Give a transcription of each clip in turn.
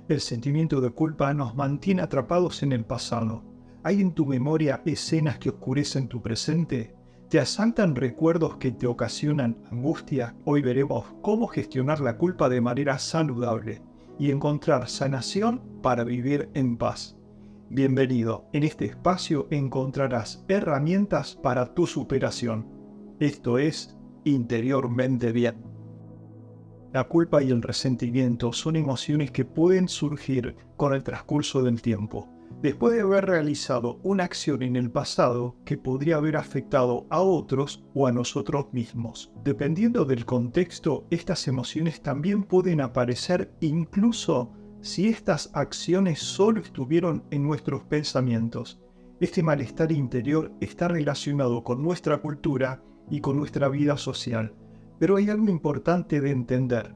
El sentimiento de culpa nos mantiene atrapados en el pasado. ¿Hay en tu memoria escenas que oscurecen tu presente? ¿Te asaltan recuerdos que te ocasionan angustia? Hoy veremos cómo gestionar la culpa de manera saludable y encontrar sanación para vivir en paz. Bienvenido. En este espacio encontrarás herramientas para tu superación. Esto es Interiormente Bien. La culpa y el resentimiento son emociones que pueden surgir con el transcurso del tiempo, después de haber realizado una acción en el pasado que podría haber afectado a otros o a nosotros mismos. Dependiendo del contexto, estas emociones también pueden aparecer incluso si estas acciones solo estuvieron en nuestros pensamientos. Este malestar interior está relacionado con nuestra cultura y con nuestra vida social. Pero hay algo importante de entender.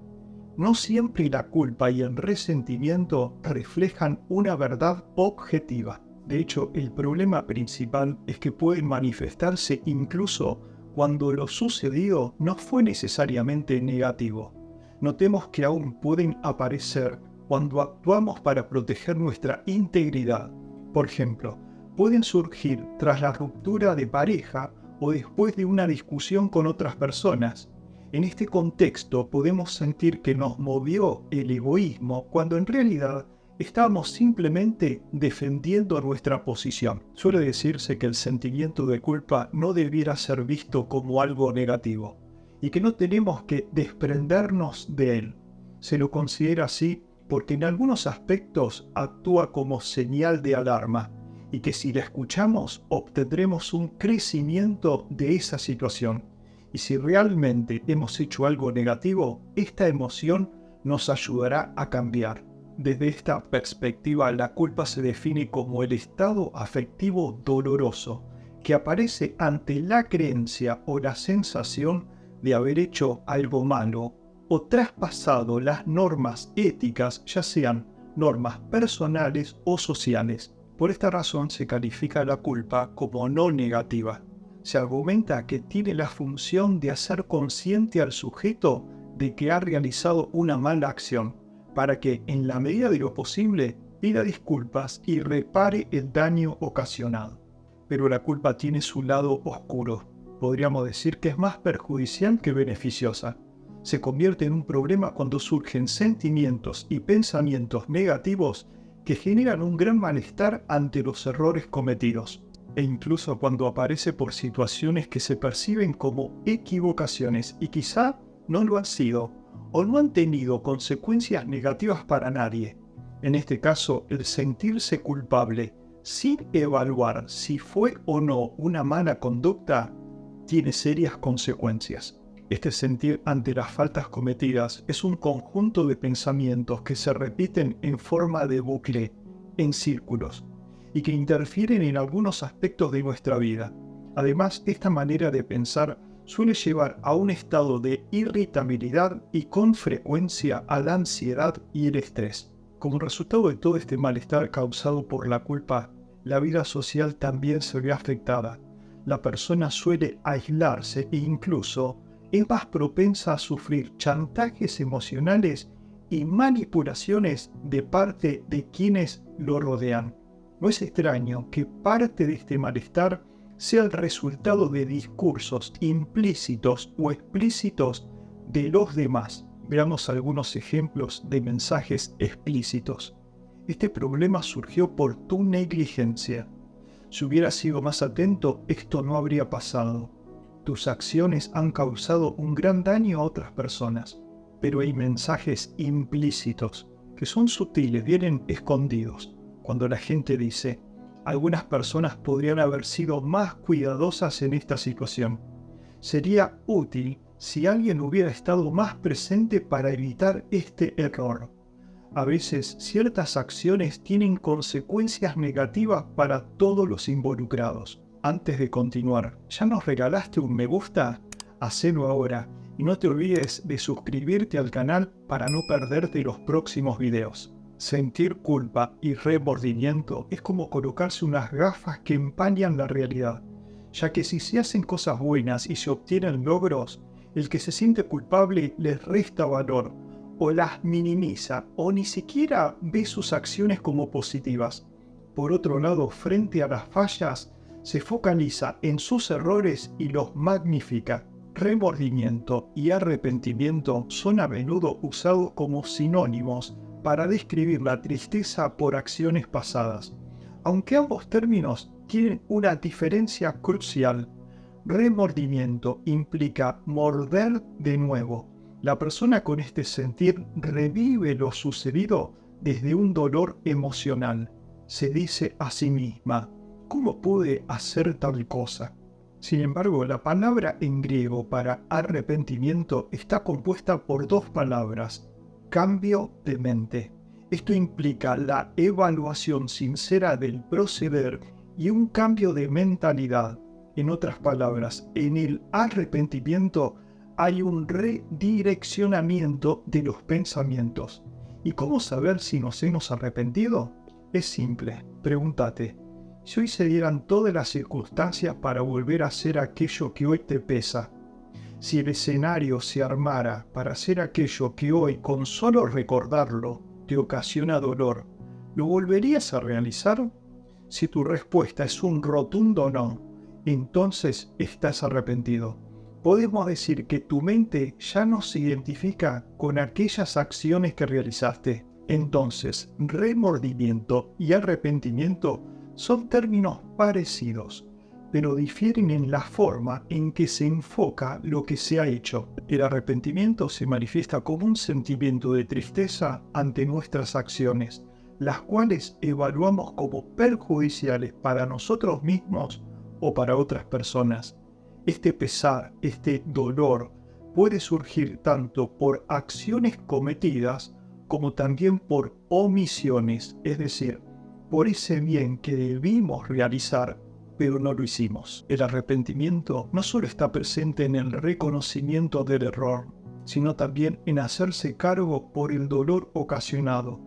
No siempre la culpa y el resentimiento reflejan una verdad objetiva. De hecho, el problema principal es que pueden manifestarse incluso cuando lo sucedido no fue necesariamente negativo. Notemos que aún pueden aparecer cuando actuamos para proteger nuestra integridad. Por ejemplo, pueden surgir tras la ruptura de pareja o después de una discusión con otras personas. En este contexto podemos sentir que nos movió el egoísmo cuando en realidad estábamos simplemente defendiendo nuestra posición. Suele decirse que el sentimiento de culpa no debiera ser visto como algo negativo y que no tenemos que desprendernos de él. Se lo considera así porque en algunos aspectos actúa como señal de alarma y que si la escuchamos obtendremos un crecimiento de esa situación. Y si realmente hemos hecho algo negativo, esta emoción nos ayudará a cambiar. Desde esta perspectiva, la culpa se define como el estado afectivo doloroso que aparece ante la creencia o la sensación de haber hecho algo malo o traspasado las normas éticas, ya sean normas personales o sociales. Por esta razón se califica la culpa como no negativa. Se argumenta que tiene la función de hacer consciente al sujeto de que ha realizado una mala acción, para que, en la medida de lo posible, pida disculpas y repare el daño ocasionado. Pero la culpa tiene su lado oscuro. Podríamos decir que es más perjudicial que beneficiosa. Se convierte en un problema cuando surgen sentimientos y pensamientos negativos que generan un gran malestar ante los errores cometidos. E incluso cuando aparece por situaciones que se perciben como equivocaciones y quizá no lo han sido o no han tenido consecuencias negativas para nadie. En este caso, el sentirse culpable sin evaluar si fue o no una mala conducta tiene serias consecuencias. Este sentir ante las faltas cometidas es un conjunto de pensamientos que se repiten en forma de bucle, en círculos, y que interfieren en algunos aspectos de nuestra vida. Además, esta manera de pensar suele llevar a un estado de irritabilidad y con frecuencia a la ansiedad y el estrés. Como resultado de todo este malestar causado por la culpa, la vida social también se ve afectada. La persona suele aislarse e incluso es más propensa a sufrir chantajes emocionales y manipulaciones de parte de quienes lo rodean. No es extraño que parte de este malestar sea el resultado de discursos implícitos o explícitos de los demás. Veamos algunos ejemplos de mensajes explícitos. Este problema surgió por tu negligencia. Si hubieras sido más atento, esto no habría pasado. Tus acciones han causado un gran daño a otras personas. Pero hay mensajes implícitos que son sutiles, vienen escondidos. Cuando la gente dice, algunas personas podrían haber sido más cuidadosas en esta situación. Sería útil si alguien hubiera estado más presente para evitar este error. A veces ciertas acciones tienen consecuencias negativas para todos los involucrados. Antes de continuar, ¿ya nos regalaste un me gusta? Hacelo ahora y no te olvides de suscribirte al canal para no perderte los próximos videos. Sentir culpa y remordimiento es como colocarse unas gafas que empañan la realidad, ya que si se hacen cosas buenas y se obtienen logros, el que se siente culpable les resta valor o las minimiza o ni siquiera ve sus acciones como positivas. Por otro lado, frente a las fallas, se focaliza en sus errores y los magnifica. Remordimiento y arrepentimiento son a menudo usados como sinónimos para describir la tristeza por acciones pasadas, aunque ambos términos tienen una diferencia crucial. Remordimiento implica morder de nuevo. La persona con este sentir revive lo sucedido desde un dolor emocional. Se dice a sí misma, ¿cómo pude hacer tal cosa? Sin embargo, la palabra en griego para arrepentimiento está compuesta por dos palabras: cambio de mente. Esto implica la evaluación sincera del proceder y un cambio de mentalidad. En otras palabras, en el arrepentimiento hay un redireccionamiento de los pensamientos. ¿Y cómo saber si nos hemos arrepentido? Es simple. Pregúntate, si hoy se dieran todas las circunstancias para volver a hacer aquello que hoy te pesa, si el escenario se armara para hacer aquello que hoy, con solo recordarlo, te ocasiona dolor, ¿lo volverías a realizar? Si tu respuesta es un rotundo no, entonces estás arrepentido. Podemos decir que tu mente ya no se identifica con aquellas acciones que realizaste. Entonces, remordimiento y arrepentimiento son términos parecidos, pero difieren en la forma en que se enfoca lo que se ha hecho. El arrepentimiento se manifiesta como un sentimiento de tristeza ante nuestras acciones, las cuales evaluamos como perjudiciales para nosotros mismos o para otras personas. Este pesar, este dolor, puede surgir tanto por acciones cometidas como también por omisiones, es decir, por ese bien que debimos realizar, pero no lo hicimos. El arrepentimiento no solo está presente en el reconocimiento del error, sino también en hacerse cargo por el dolor ocasionado.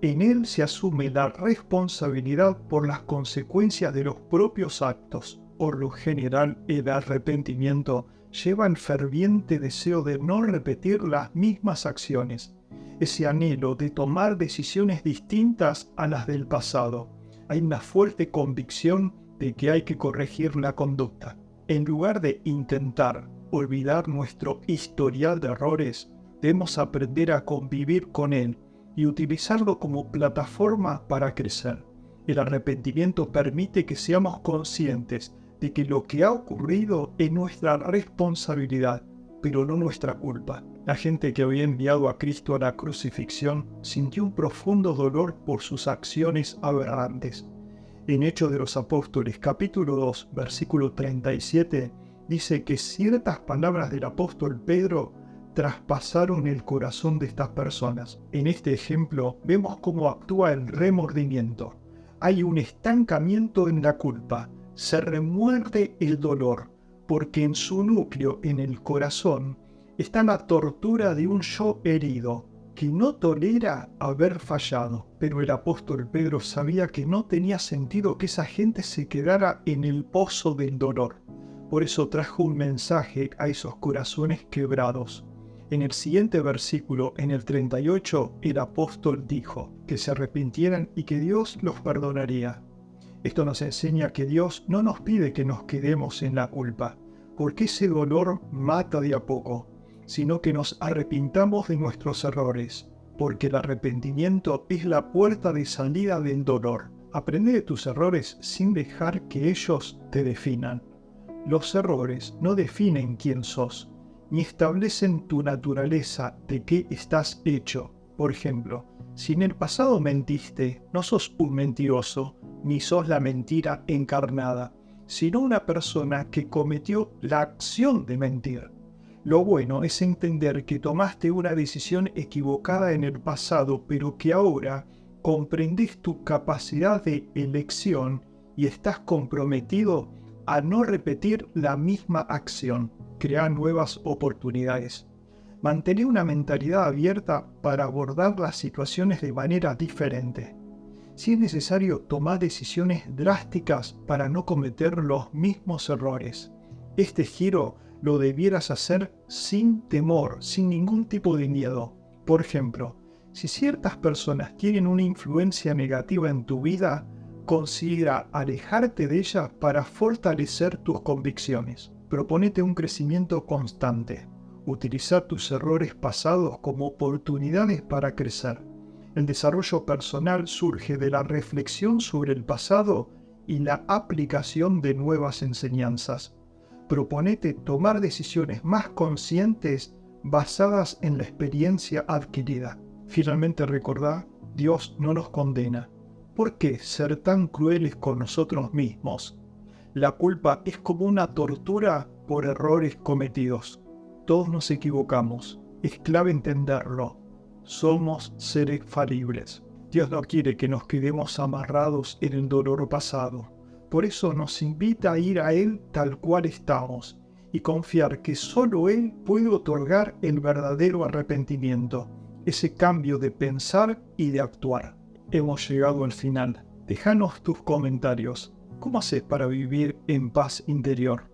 En él se asume la responsabilidad por las consecuencias de los propios actos. Por lo general, el arrepentimiento lleva el ferviente deseo de no repetir las mismas acciones, ese anhelo de tomar decisiones distintas a las del pasado. Hay una fuerte convicción de que hay que corregir la conducta. En lugar de intentar olvidar nuestro historial de errores, debemos aprender a convivir con él y utilizarlo como plataforma para crecer. El arrepentimiento permite que seamos conscientes de que lo que ha ocurrido es nuestra responsabilidad, pero no nuestra culpa. La gente que había enviado a Cristo a la crucifixión sintió un profundo dolor por sus acciones aberrantes. En Hechos de los Apóstoles, capítulo 2, versículo 37, dice que ciertas palabras del apóstol Pedro traspasaron el corazón de estas personas. En este ejemplo vemos cómo actúa el remordimiento. Hay un estancamiento en la culpa, se remuerde el dolor, porque en su núcleo, en el corazón, está la tortura de un yo herido, que no tolera haber fallado. Pero el apóstol Pedro sabía que no tenía sentido que esa gente se quedara en el pozo del dolor. Por eso trajo un mensaje a esos corazones quebrados. En el siguiente versículo, en el 38, el apóstol dijo que se arrepintieran y que Dios los perdonaría. Esto nos enseña que Dios no nos pide que nos quedemos en la culpa, porque ese dolor mata de a poco, sino que nos arrepintamos de nuestros errores, porque el arrepentimiento es la puerta de salida del dolor. Aprende de tus errores sin dejar que ellos te definan. Los errores no definen quién sos, ni establecen tu naturaleza de qué estás hecho. Por ejemplo, si en el pasado mentiste, no sos un mentiroso, ni sos la mentira encarnada, sino una persona que cometió la acción de mentir. Lo bueno es entender que tomaste una decisión equivocada en el pasado, pero que ahora comprendés tu capacidad de elección y estás comprometido a no repetir la misma acción. Crea nuevas oportunidades. Mantén una mentalidad abierta para abordar las situaciones de manera diferente. Si es necesario, tomar decisiones drásticas para no cometer los mismos errores. Este giro lo debieras hacer sin temor, sin ningún tipo de miedo, Por ejemplo, si ciertas personas tienen una influencia negativa en tu vida, considera alejarte de ellas para fortalecer tus convicciones. Proponete un crecimiento constante. Utilizar tus errores pasados como oportunidades para crecer. El desarrollo personal surge de la reflexión sobre el pasado y la aplicación de nuevas enseñanzas. Proponete tomar decisiones más conscientes basadas en la experiencia adquirida. Finalmente recordá, Dios no nos condena. ¿Por qué ser tan crueles con nosotros mismos? La culpa es como una tortura por errores cometidos. Todos nos equivocamos. Es clave entenderlo. Somos seres falibles. Dios no quiere que nos quedemos amarrados en el dolor pasado. Por eso nos invita a ir a Él tal cual estamos y confiar que solo Él puede otorgar el verdadero arrepentimiento, ese cambio de pensar y de actuar. Hemos llegado al final. Déjanos tus comentarios. ¿Cómo haces para vivir en paz interior?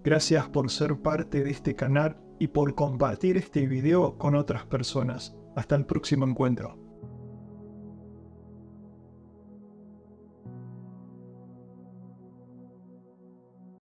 Gracias por ser parte de este canal y por compartir este video con otras personas. Hasta el próximo encuentro.